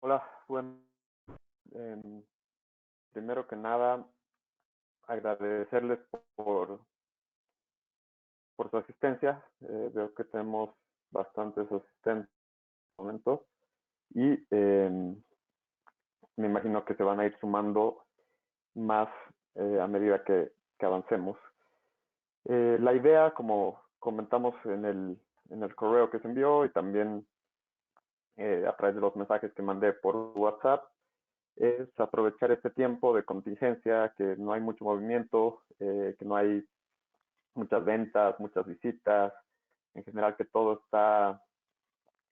Hola, bueno, primero que nada, agradecerles por su asistencia. Veo que tenemos bastantes asistentes en este momento y me imagino que se van a ir sumando más a medida que avancemos. La idea, como comentamos en el correo que se envió y también a través de los mensajes que mandé por WhatsApp, es aprovechar este tiempo de contingencia, que no hay mucho movimiento, que no hay muchas ventas, muchas visitas, en general que todo está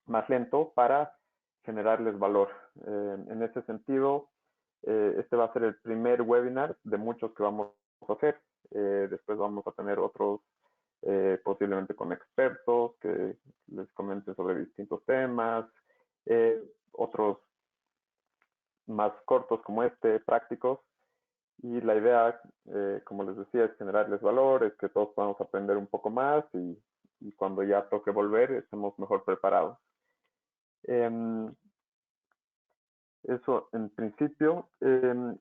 más lento para generarles valor. En ese sentido, este va a ser el primer webinar de muchos que vamos a hacer. Después vamos a tener otros posiblemente con expertos que les comenten sobre distintos temas, otros más cortos como este, prácticos. Y la idea, como les decía, es generarles valor, es que todos podamos aprender un poco más y cuando ya toque volver estemos mejor preparados. Eso en principio.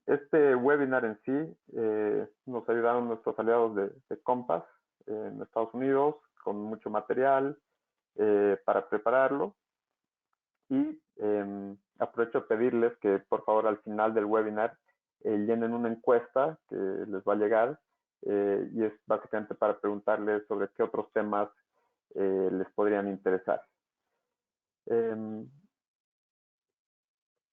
Este webinar en sí nos ayudaron nuestros aliados de Compass en Estados Unidos con mucho material para prepararlo. Y aprovecho a pedirles que por favor al final del webinar llenen una encuesta que les va a llegar y es básicamente para preguntarles sobre qué otros temas les podrían interesar.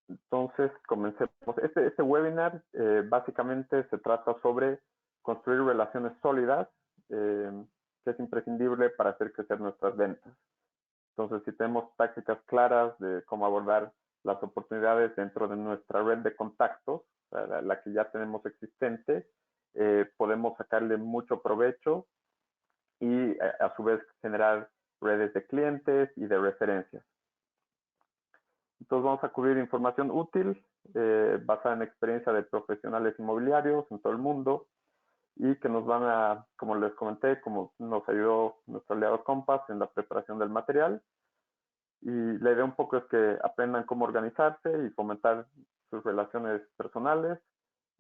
Entonces, comencemos. Este webinar básicamente se trata sobre construir relaciones sólidas, que es imprescindible para hacer crecer nuestras ventas. Entonces, si tenemos tácticas claras de cómo abordar las oportunidades dentro de nuestra red de contactos, la que ya tenemos existente, podemos sacarle mucho provecho y a su vez generar redes de clientes y de referencias. Entonces vamos a cubrir información útil basada en experiencia de profesionales inmobiliarios en todo el mundo y que nos van a, como les comenté, como nos ayudó nuestro aliado Compass en la preparación del material. Y la idea un poco es que aprendan cómo organizarse y fomentar sus relaciones personales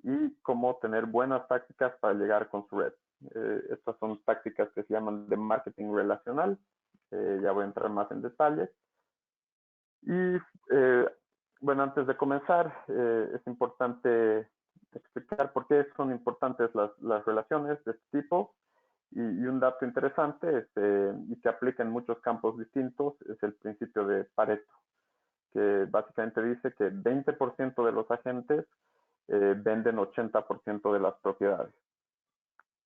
y cómo tener buenas tácticas para llegar con su red. Estas son tácticas que se llaman de marketing relacional. Ya voy a entrar más en detalle. Y bueno, antes de comenzar, es importante explicar por qué son importantes las relaciones de este tipo. Y un dato interesante y que aplica en muchos campos distintos es el principio de Pareto, que básicamente dice que 20% de los agentes venden 80% de las propiedades.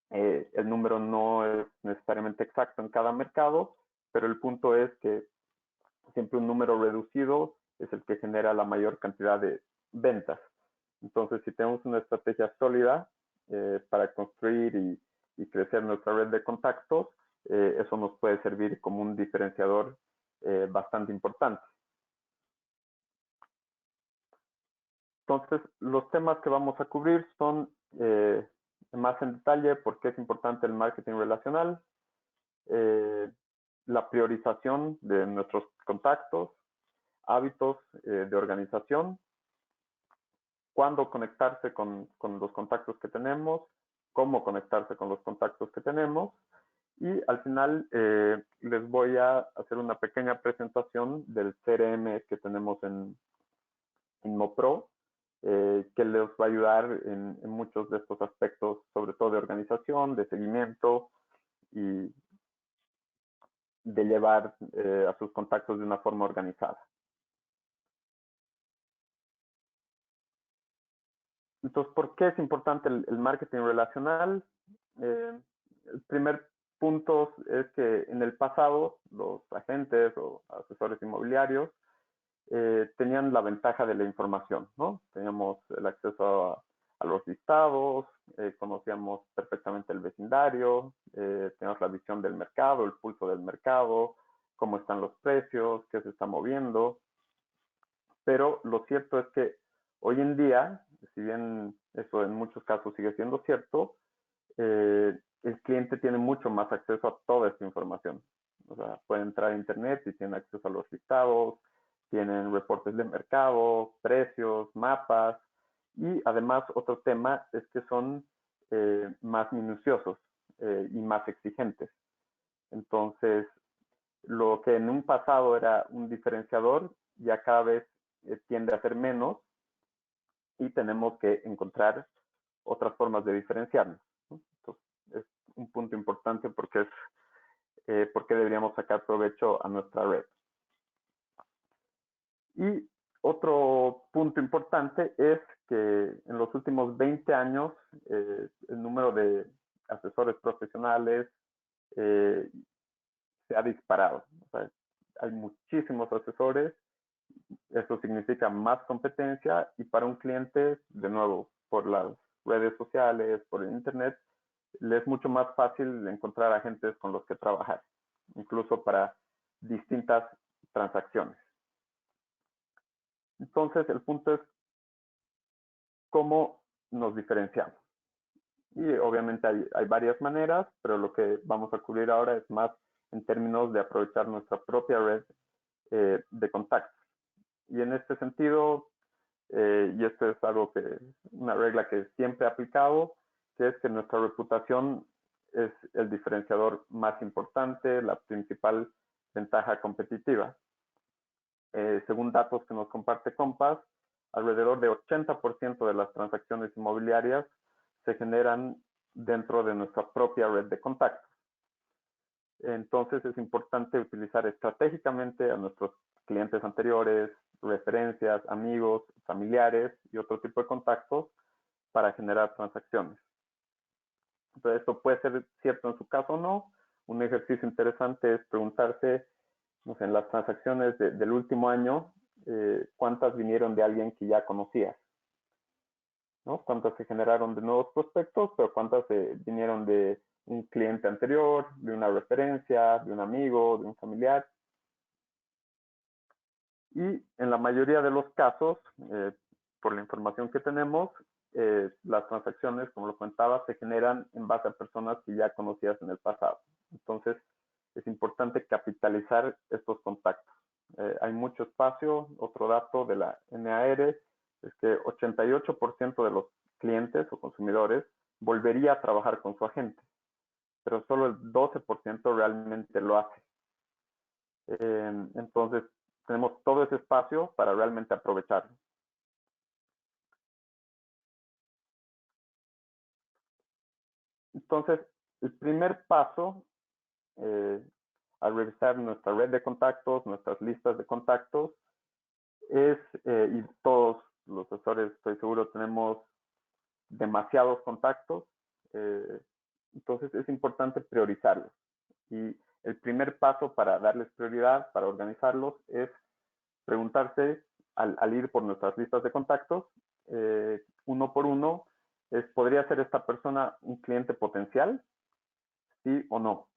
El número no es necesariamente exacto en cada mercado, pero el punto es que siempre un número reducido es el que genera la mayor cantidad de ventas. Entonces, si tenemos una estrategia sólida para construir y crecer nuestra red de contactos, eso nos puede servir como un diferenciador bastante importante. Entonces, los temas que vamos a cubrir son más en detalle por qué es importante el marketing relacional, la priorización de nuestros contactos, hábitos de organización, cuándo conectarse con los contactos que tenemos, cómo conectarse con los contactos que tenemos y al final les voy a hacer una pequeña presentación del CRM que tenemos en MoPro, que les va a ayudar en muchos de estos aspectos, sobre todo de organización, de seguimiento y de llevar a sus contactos de una forma organizada. Entonces, ¿por qué es importante el marketing relacional? El primer punto es que en el pasado los agentes o asesores inmobiliarios tenían la ventaja de la información, ¿no? Teníamos el acceso a los listados, conocíamos perfectamente el vecindario, teníamos la visión del mercado, el pulso del mercado, cómo están los precios, qué se está moviendo. Pero lo cierto es que hoy en día, si bien eso en muchos casos sigue siendo cierto, el cliente tiene mucho más acceso a toda esta información. O sea, puede entrar a internet y tiene acceso a los listados, tienen reportes de mercado, precios, mapas, y además otro tema es que son más minuciosos y más exigentes. Entonces, lo que en un pasado era un diferenciador, ya cada vez tiende a ser menos, y tenemos que encontrar otras formas de diferenciarnos, ¿no? Entonces, es un punto importante porque porque deberíamos sacar provecho a nuestra red. Y otro punto importante es que en los últimos 20 años el número de asesores profesionales se ha disparado. O sea, hay muchísimos asesores, eso significa más competencia, y para un cliente, de nuevo, por las redes sociales, por el internet, le es mucho más fácil encontrar agentes con los que trabajar, incluso para distintas transacciones. Entonces, el punto es cómo nos diferenciamos. Y obviamente hay varias maneras, pero lo que vamos a cubrir ahora es más en términos de aprovechar nuestra propia red de contactos. Y en este sentido, y esto es una regla que siempre he aplicado, que es que nuestra reputación es el diferenciador más importante, la principal ventaja competitiva. Según datos que nos comparte Compass, alrededor de 80% de las transacciones inmobiliarias se generan dentro de nuestra propia red de contactos. Entonces es importante utilizar estratégicamente a nuestros clientes anteriores, referencias, amigos, familiares y otro tipo de contactos para generar transacciones. Entonces esto puede ser cierto en su caso o no. Un ejercicio interesante es preguntarse, no sé, en las transacciones del último año, cuántas vinieron de alguien que ya conocías, ¿no? Cuántas se generaron de nuevos prospectos, pero cuántas vinieron de un cliente anterior, de una referencia, de un amigo, de un familiar. Y en la mayoría de los casos, por la información que tenemos, las transacciones, como lo comentaba, se generan en base a personas que ya conocías en el pasado. Entonces, es importante capitalizar estos contactos. Hay mucho espacio. Otro dato de la NAR es que 88% de los clientes o consumidores volvería a trabajar con su agente, pero solo el 12% realmente lo hace. Entonces, tenemos todo ese espacio para realmente aprovecharlo. Entonces, el primer paso al revisar nuestra red de contactos, nuestras listas de contactos, y todos los asesores, estoy seguro, tenemos demasiados contactos, entonces es importante priorizarlos. Y el primer paso para darles prioridad, para organizarlos, es preguntarse, al ir por nuestras listas de contactos, uno por uno, ¿podría ser esta persona un cliente potencial? ¿Sí o no?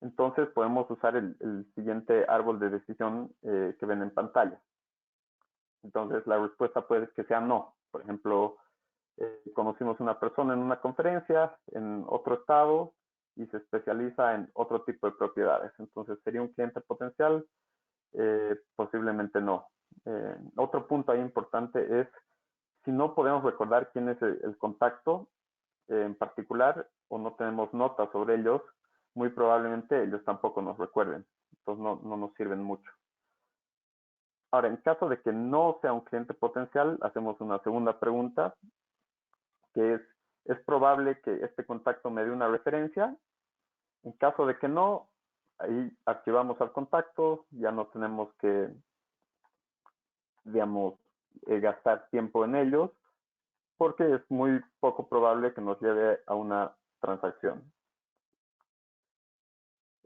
Entonces podemos usar el siguiente árbol de decisión que ven en pantalla. Entonces la respuesta puede que sea no. Por ejemplo, conocimos una persona en una conferencia en otro estado y se especializa en otro tipo de propiedades. Entonces, ¿sería un cliente potencial? Posiblemente no. Otro punto ahí importante es, si no podemos recordar quién es el contacto en particular, o no tenemos notas sobre ellos, muy probablemente ellos tampoco nos recuerden. Entonces no nos sirven mucho. Ahora, en caso de que no sea un cliente potencial, hacemos una segunda pregunta, que es probable que este contacto me dé una referencia. En caso de que no, ahí archivamos al contacto, ya no tenemos que, digamos, gastar tiempo en ellos, porque es muy poco probable que nos lleve a una transacción.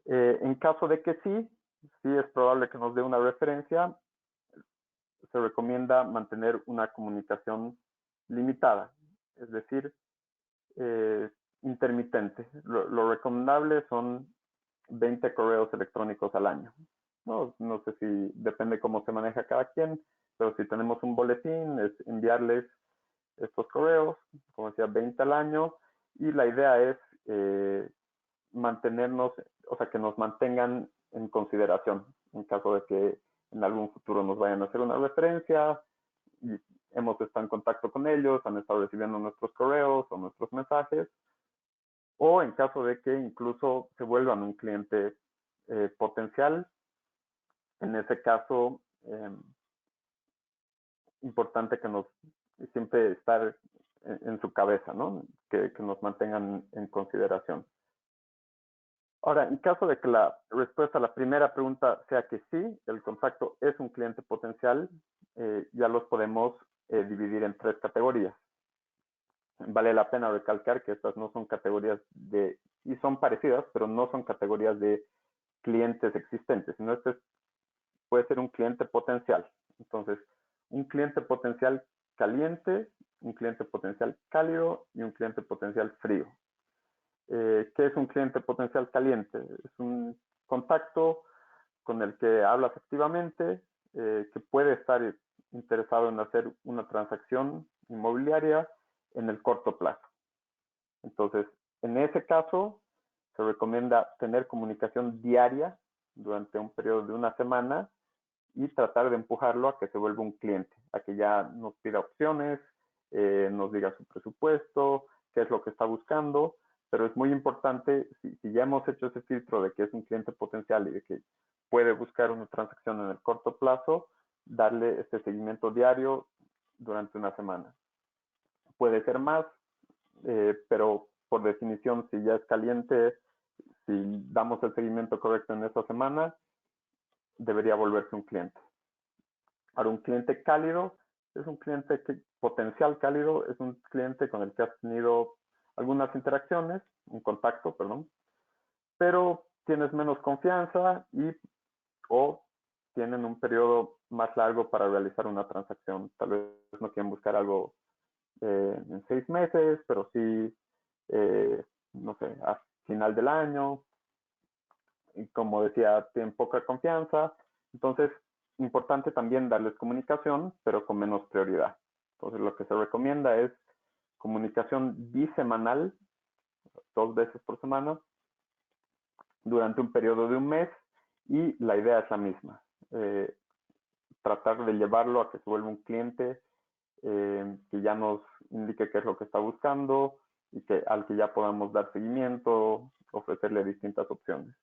En caso de que sí es probable que nos dé una referencia, se recomienda mantener una comunicación limitada, es decir, intermitente. Lo recomendable son 20 correos electrónicos al año. No sé si depende cómo se maneja cada quien, pero si tenemos un boletín, es enviarles estos correos, como decía, 20 al año, y la idea es mantenernos, o sea, que nos mantengan en consideración en caso de que en algún futuro nos vayan a hacer una referencia y hemos estado en contacto con ellos, han estado recibiendo nuestros correos o nuestros mensajes, o en caso de que incluso se vuelvan un cliente potencial. En ese caso, importante que nos siempre estar en su cabeza, ¿no? Que nos mantengan en consideración. Ahora, en caso de que la respuesta a la primera pregunta sea que sí, el contacto es un cliente potencial, ya los podemos dividir en 3 categorías. Vale la pena recalcar que estas no son categorías de, y son parecidas, pero no son categorías de clientes existentes, sino este puede ser un cliente potencial. Entonces, un cliente potencial caliente, un cliente potencial cálido y un cliente potencial frío. ¿Qué es un cliente potencial caliente? Es un contacto con el que hablas activamente, que puede estar interesado en hacer una transacción inmobiliaria en el corto plazo. Entonces, en ese caso, se recomienda tener comunicación diaria durante un periodo de una semana y tratar de empujarlo a que se vuelva un cliente, a que ya nos pida opciones, nos diga su presupuesto, qué es lo que está buscando, pero es muy importante, si ya hemos hecho ese filtro de que es un cliente potencial y de que puede buscar una transacción en el corto plazo, darle este seguimiento diario durante una semana. Puede ser más, pero por definición, si ya es caliente, si damos el seguimiento correcto en esa semana, debería volverse un cliente. Ahora, un cliente cálido es un cliente potencial cálido, es un cliente con el que has tenido algunas interacciones, un contacto, perdón, pero tienes menos confianza y o tienen un periodo más largo para realizar una transacción. Tal vez no quieren buscar algo en 6 meses, pero sí, no sé, a final del año. Y como decía, tienen poca confianza. Entonces, importante también darles comunicación, pero con menos prioridad. Entonces, lo que se recomienda es comunicación bisemanal, 2 veces por semana, durante un periodo de un mes, y la idea es la misma. Tratar de llevarlo a que se vuelva un cliente que ya nos indique qué es lo que está buscando y al que ya podamos dar seguimiento, ofrecerle distintas opciones.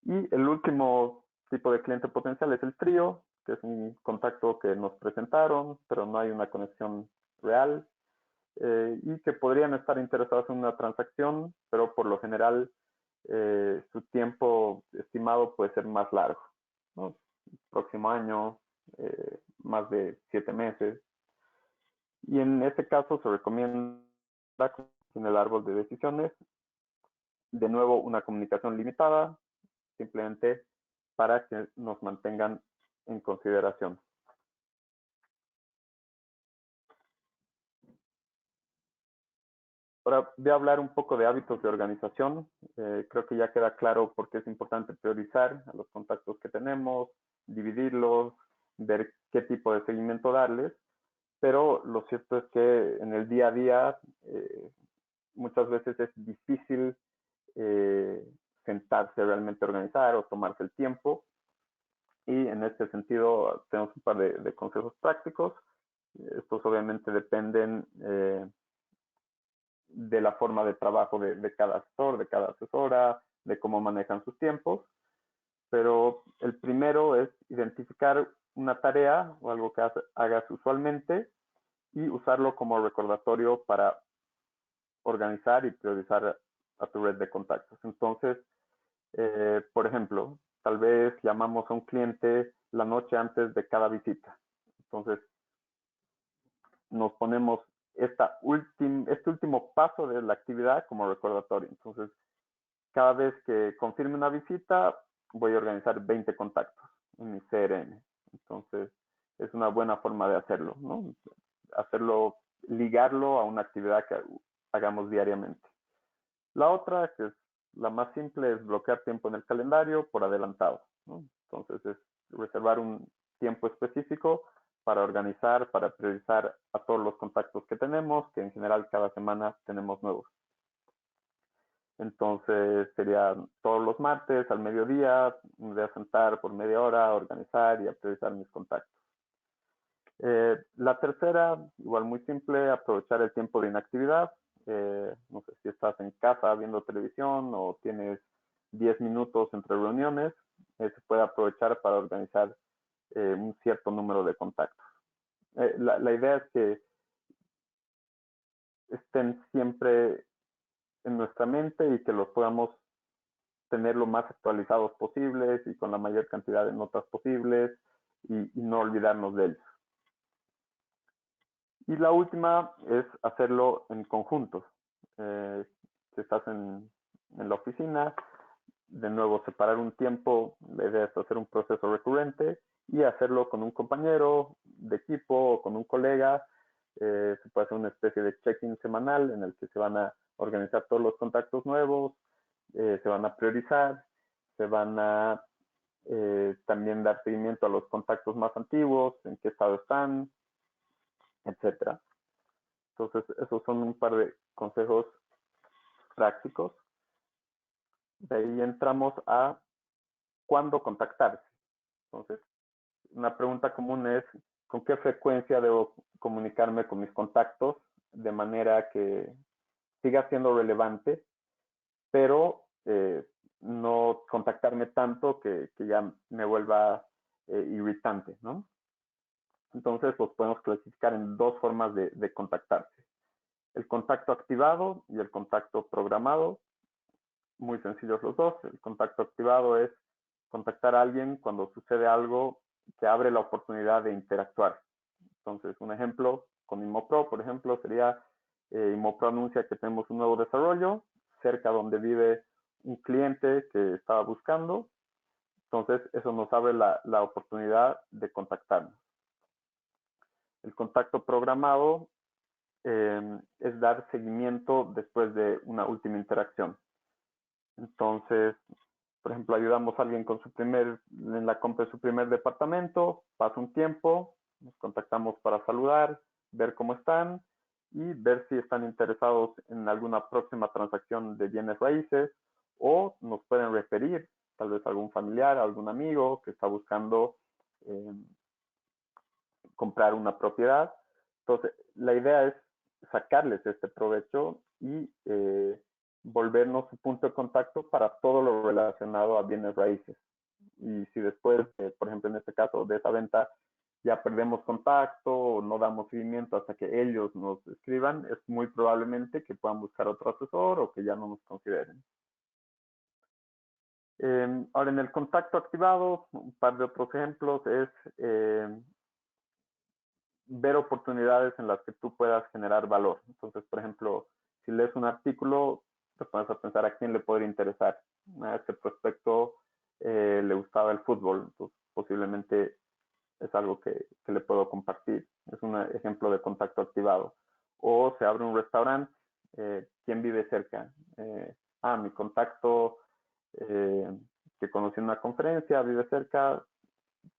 Y el último tipo de cliente potencial es el frío, que es un contacto que nos presentaron, pero no hay una conexión real, y que podrían estar interesados en una transacción, pero por lo general su tiempo estimado puede ser más largo, ¿no? Próximo año, más de 7 meses. Y en este caso se recomienda en el árbol de decisiones, de nuevo una comunicación limitada, simplemente para que nos mantengan en consideración. Ahora voy a hablar un poco de hábitos de organización. Creo que ya queda claro por qué es importante priorizar a los contactos que tenemos, dividirlos, ver qué tipo de seguimiento darles, pero lo cierto es que en el día a día muchas veces es difícil sentarse realmente a organizar o tomarse el tiempo. Y en este sentido tenemos un par de consejos prácticos. Estos obviamente dependen de la forma de trabajo de cada asesor, de cada asesora, de cómo manejan sus tiempos. Pero el primero es identificar una tarea o algo que hagas usualmente y usarlo como recordatorio para organizar y priorizar a tu red de contactos. Entonces, por ejemplo, tal vez llamamos a un cliente la noche antes de cada visita. Entonces, nos ponemos este último paso de la actividad como recordatorio. Entonces, cada vez que confirme una visita, voy a organizar 20 contactos en mi CRM. Entonces, es una buena forma de hacerlo, ¿no? Hacerlo, ligarlo a una actividad que hagamos diariamente. La otra, que es la más simple, es bloquear tiempo en el calendario por adelantado, ¿no? Entonces, es reservar un tiempo específico para organizar, para priorizar a todos los contactos que tenemos, que en general cada semana tenemos nuevos. Entonces sería todos los martes al mediodía, me voy a sentar por media hora a organizar y a priorizar mis contactos. La tercera, igual muy simple, aprovechar el tiempo de inactividad. No sé si estás en casa viendo televisión o tienes 10 minutos entre reuniones, se puede aprovechar para organizar un cierto número de contactos. La idea es que estén siempre en nuestra mente y que los podamos tener lo más actualizados posibles y con la mayor cantidad de notas posibles y no olvidarnos de ellos. Y la última es hacerlo en conjuntos. Si estás en la oficina, de nuevo separar un tiempo, la idea es hacer un proceso recurrente y hacerlo con un compañero de equipo o con un colega. Se puede hacer una especie de check-in semanal en el que se van a organizar todos los contactos nuevos, se van a priorizar, se van a también dar seguimiento a los contactos más antiguos, en qué estado están, etcétera. Entonces, esos son un par de consejos prácticos. De ahí entramos a cuándo contactarse. Entonces, una pregunta común es, ¿con qué frecuencia debo comunicarme con mis contactos de manera que siga siendo relevante, pero no contactarme tanto que ya me vuelva irritante, ¿no? Entonces, los podemos clasificar en dos formas de contactarse. El contacto activado y el contacto programado. Muy sencillos los dos. El contacto activado es contactar a alguien cuando sucede algo que abre la oportunidad de interactuar. Entonces, un ejemplo con ImoPro, por ejemplo, sería ImoPro anuncia que tenemos un nuevo desarrollo cerca donde vive un cliente que estaba buscando. Entonces, eso nos abre la oportunidad de contactarnos. El contacto programado es dar seguimiento después de una última interacción. Entonces, por ejemplo, ayudamos a alguien con en la compra de su primer departamento, pasa un tiempo, nos contactamos para saludar, ver cómo están y ver si están interesados en alguna próxima transacción de bienes raíces o nos pueden referir tal vez a algún familiar, a algún amigo que está buscando comprar una propiedad. Entonces, la idea es sacarles este provecho y volvernos un punto de contacto para todo lo relacionado a bienes raíces. Y si después, por ejemplo, en este caso de esa venta, ya perdemos contacto o no damos seguimiento hasta que ellos nos escriban, es muy probablemente que puedan buscar otro asesor o que ya no nos consideren. Ahora, en el contacto activado, un par de otros ejemplos es ver oportunidades en las que tú puedas generar valor. Entonces, por ejemplo, si lees un artículo, te pones a pensar a quién le podría interesar. A este prospecto le gustaba el fútbol, entonces posiblemente es algo que le puedo compartir. Es un ejemplo de contacto activado. O se abre un restaurante, ¿quién vive cerca? Mi contacto que conocí en una conferencia vive cerca,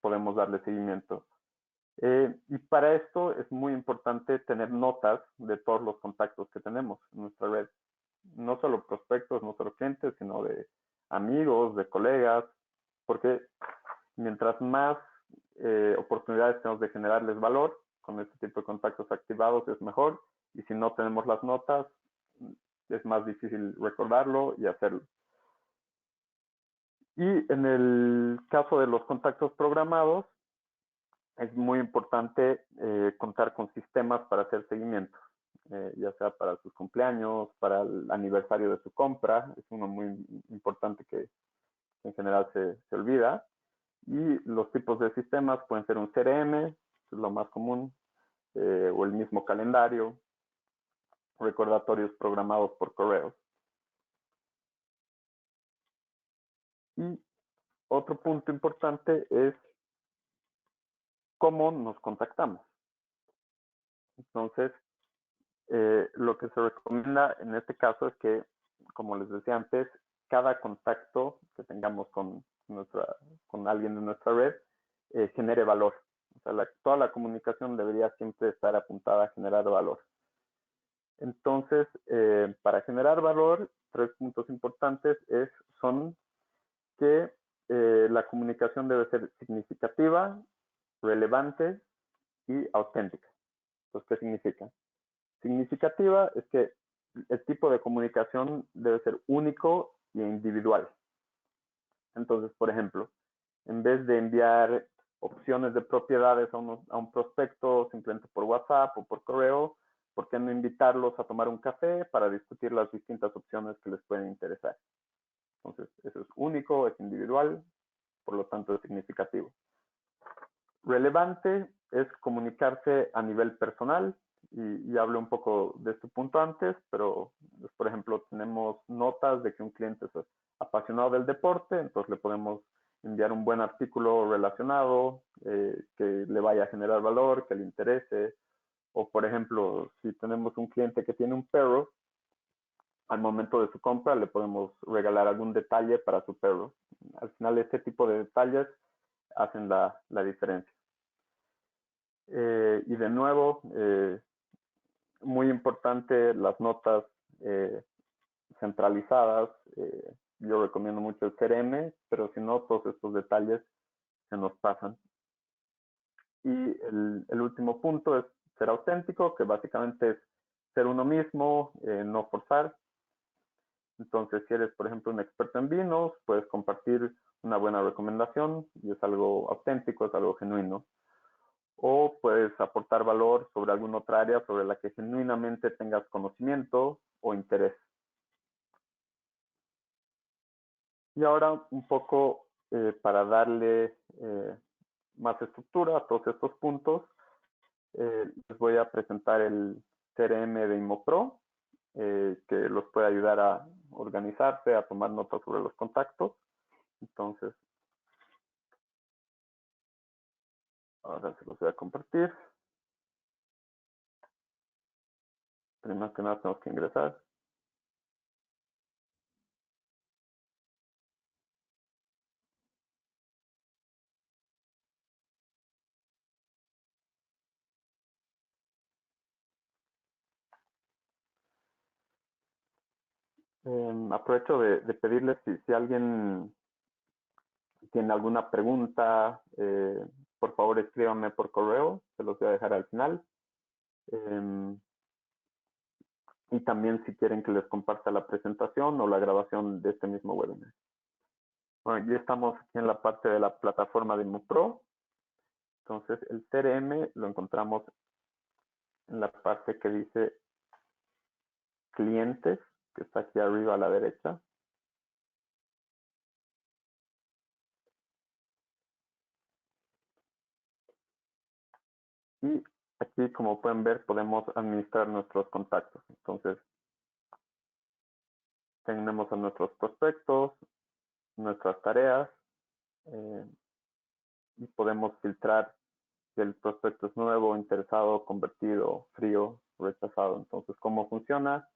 podemos darle seguimiento. Y para esto es muy importante tener notas de todos los contactos que tenemos en nuestra red. No solo prospectos, no solo clientes, sino de amigos, de colegas, porque mientras más oportunidades tenemos de generarles valor con este tipo de contactos activados es mejor. Y si no tenemos las notas, es más difícil recordarlo y hacerlo. Y en el caso de los contactos programados, es muy importante contar con sistemas para hacer seguimiento, ya sea para sus cumpleaños, para el aniversario de su compra, es uno muy importante que en general se olvida. Y los tipos de sistemas pueden ser un CRM, es lo más común, o el mismo calendario, recordatorios programados por correos. Y otro punto importante es cómo nos contactamos. Entonces, lo que se recomienda en este caso es que, como les decía antes, cada contacto que tengamos con alguien de nuestra red genere valor. O sea, toda la comunicación debería siempre estar apuntada a generar valor. Entonces, para generar valor, 3 puntos importantes son que la comunicación debe ser significativa, relevante y auténtica. Entonces, ¿qué significa? Significativa es que el tipo de comunicación debe ser único e individual. Entonces, por ejemplo, en vez de enviar opciones de propiedades a un prospecto simplemente por WhatsApp o por correo, ¿por qué no invitarlos a tomar un café para discutir las distintas opciones que les pueden interesar? Entonces, eso es único, es individual, por lo tanto es significativo. Relevante es comunicarse a nivel personal, y hablé un poco de este punto antes, pero pues, por ejemplo, tenemos notas de que un cliente es apasionado del deporte, entonces le podemos enviar un buen artículo relacionado, que le vaya a generar valor, que le interese. O por ejemplo, si tenemos un cliente que tiene un perro, al momento de su compra le podemos regalar algún detalle para su perro. Al final, este tipo de detalles hacen la diferencia. Y de nuevo, muy importante las notas centralizadas. Yo recomiendo mucho el CRM, pero si no, todos estos detalles se nos pasan. Y el último punto es ser auténtico, que básicamente es ser uno mismo, no forzar. Entonces, si eres, por ejemplo, un experto en vinos, puedes compartir una buena recomendación y es algo auténtico, es algo genuino. O puedes aportar valor sobre alguna otra área sobre la que genuinamente tengas conocimiento o interés. Y ahora un poco para darle más estructura a todos estos puntos, les voy a presentar el CRM de ImoPro, que los puede ayudar a organizarse, a tomar notas sobre los contactos. Entonces, ahora se los voy a compartir. Primero que nada tenemos que ingresar. Aprovecho de pedirles si alguien tiene alguna pregunta, por favor escríbanme por correo, se los voy a dejar al final. Y también si quieren que les comparta la presentación o la grabación de este mismo webinar. Bueno, ya estamos aquí en la parte de la plataforma de ImoPro. Entonces, el CRM lo encontramos en la parte que dice clientes, que está aquí arriba a la derecha. Y aquí, como pueden ver, podemos administrar nuestros contactos. Entonces, tenemos a nuestros prospectos, nuestras tareas, y podemos filtrar si el prospecto es nuevo, interesado, convertido, frío, rechazado. Entonces, ¿cómo funciona?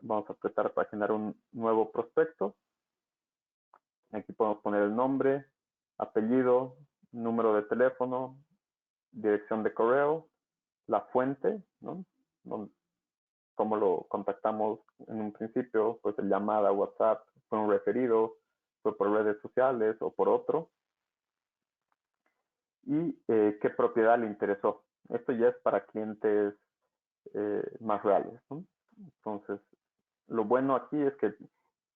Vamos a apretar para generar un nuevo prospecto. Aquí podemos poner el nombre, apellido, número de teléfono, dirección de correo, la fuente, ¿no? Cómo lo contactamos en un principio, pues de llamada, WhatsApp, fue un referido, fue por redes sociales o por otro. Y qué propiedad le interesó. Esto ya es para clientes más reales, ¿no? Entonces, lo bueno aquí es que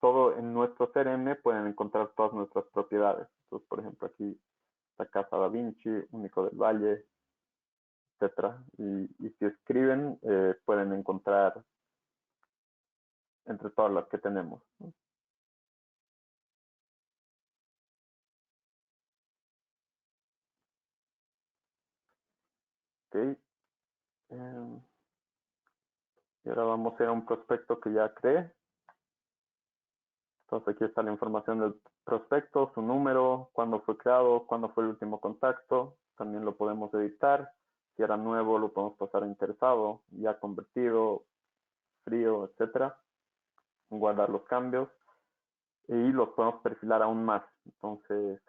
todo en nuestro CRM pueden encontrar todas nuestras propiedades. Entonces, por ejemplo, aquí está Casa Da Vinci, Único del Valle, etcétera. Y si escriben, pueden encontrar entre todas las que tenemos, ¿no? Okay. Y ahora vamos a ir a un prospecto que ya creé. Entonces aquí está la información del prospecto, su número, cuándo fue creado, cuándo fue el último contacto. También lo podemos editar. Si era nuevo, lo podemos pasar a interesado, ya convertido, frío, etcétera. Guardar los cambios y los podemos perfilar aún más. Entonces,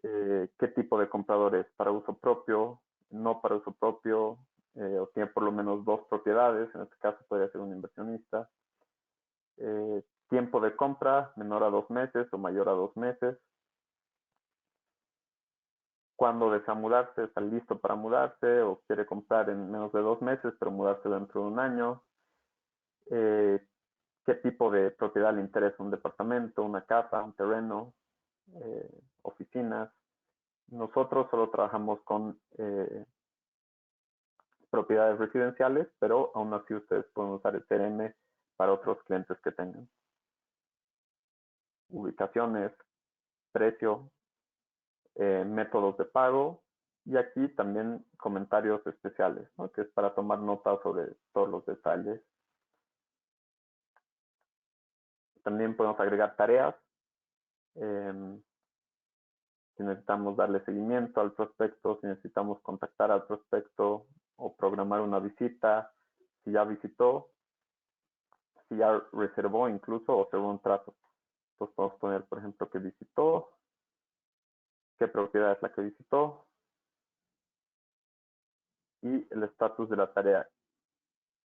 ¿qué tipo de comprador es? ¿Para uso propio? ¿No para uso propio? o tiene por lo menos 2 propiedades, en este caso podría ser un inversionista. Tiempo de compra menor a 2 meses o mayor a 2 meses. Cuando desea mudarse, está listo para mudarse o quiere comprar en menos de 2 meses, pero mudarse dentro de un año. Qué tipo de propiedad le interesa, un departamento, una casa, un terreno, oficinas. Nosotros solo trabajamos con propiedades residenciales, pero aún así ustedes pueden usar el CRM para otros clientes que tengan. Ubicaciones, precio, métodos de pago y aquí también comentarios especiales, ¿no? Que es para tomar nota sobre todos los detalles. También podemos agregar tareas. Si necesitamos darle seguimiento al prospecto, si necesitamos contactar al prospecto o programar una visita, si ya visitó, si ya reservó incluso o cerró un trato. Entonces podemos poner, por ejemplo, que visitó, qué propiedad es la que visitó y el estatus de la tarea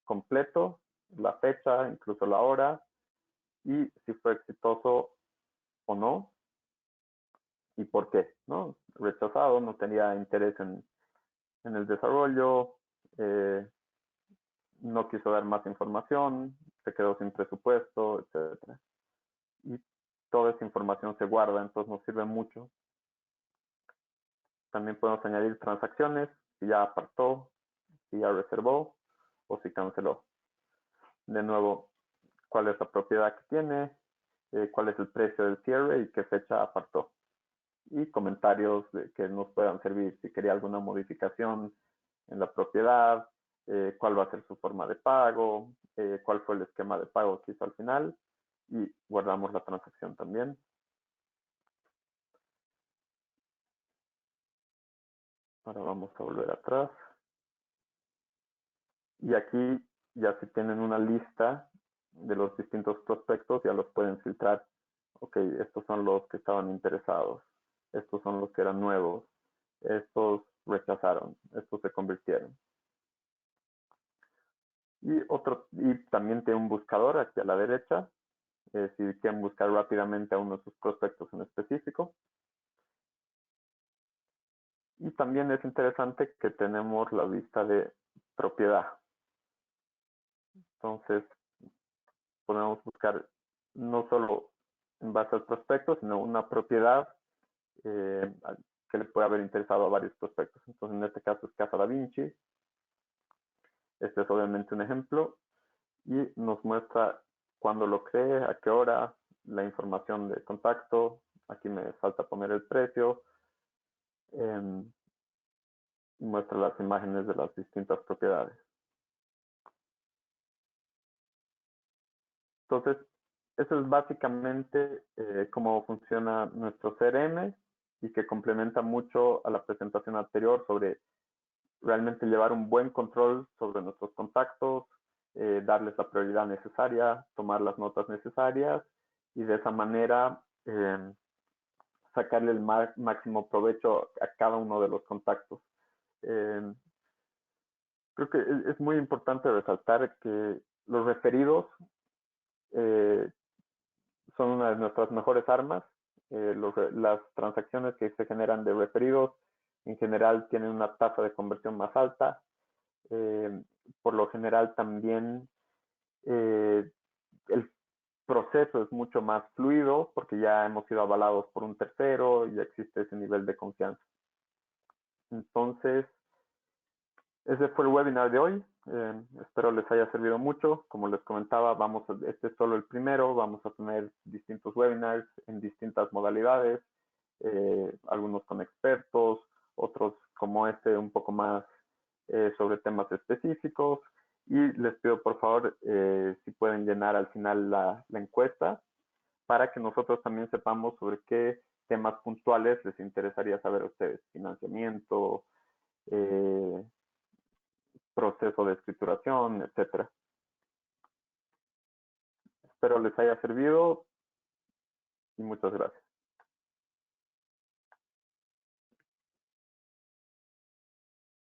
completo, la fecha, incluso la hora y si fue exitoso o no y por qué, ¿no? Rechazado, no tenía interés en el desarrollo, no quiso dar más información, se quedó sin presupuesto, etcétera. Y toda esa información se guarda, entonces nos sirve mucho. También podemos añadir transacciones, si ya apartó, si ya reservó o si canceló. De nuevo, cuál es la propiedad que tiene, cuál es el precio del cierre y qué fecha apartó. Y comentarios que nos puedan servir si quería alguna modificación en la propiedad, cuál va a ser su forma de pago, cuál fue el esquema de pago que hizo al final y guardamos la transacción también. Ahora vamos a volver atrás. Y aquí ya si tienen una lista de los distintos prospectos, ya los pueden filtrar. Ok, estos son los que estaban interesados. Estos son los que eran nuevos. Estos rechazaron. Estos se convirtieron. Y también tiene un buscador aquí a la derecha. Si quieren buscar rápidamente a uno de sus prospectos en específico. Y también es interesante que tenemos la vista de propiedad. Entonces, podemos buscar no solo en base al prospecto, sino una propiedad que le puede haber interesado a varios prospectos. Entonces, en este caso es Casa Da Vinci. Este es obviamente un ejemplo y nos muestra cuándo lo cree, a qué hora, la información de contacto. Aquí me falta poner el precio. Muestra las imágenes de las distintas propiedades. Entonces, eso es básicamente cómo funciona nuestro CRM y que complementa mucho a la presentación anterior sobre realmente llevar un buen control sobre nuestros contactos, darles la prioridad necesaria, tomar las notas necesarias y de esa manera sacarle el máximo provecho a cada uno de los contactos. Creo que es muy importante resaltar que los referidos son una de nuestras mejores armas. Las transacciones que se generan de referidos en general tienen una tasa de conversión más alta. Por lo general también el proceso es mucho más fluido porque ya hemos sido avalados por un tercero y existe ese nivel de confianza. Entonces, ese fue el webinar de hoy. Espero les haya servido mucho. Como les comentaba, este es solo el primero. Vamos a tener distintos webinars en distintas modalidades, algunos con expertos, otros como este un poco más sobre temas específicos. Y les pido por favor si pueden llenar al final la encuesta para que nosotros también sepamos sobre qué temas puntuales les interesaría saber a ustedes. Financiamiento, proceso de escrituración, etcétera. Espero les haya servido y muchas gracias.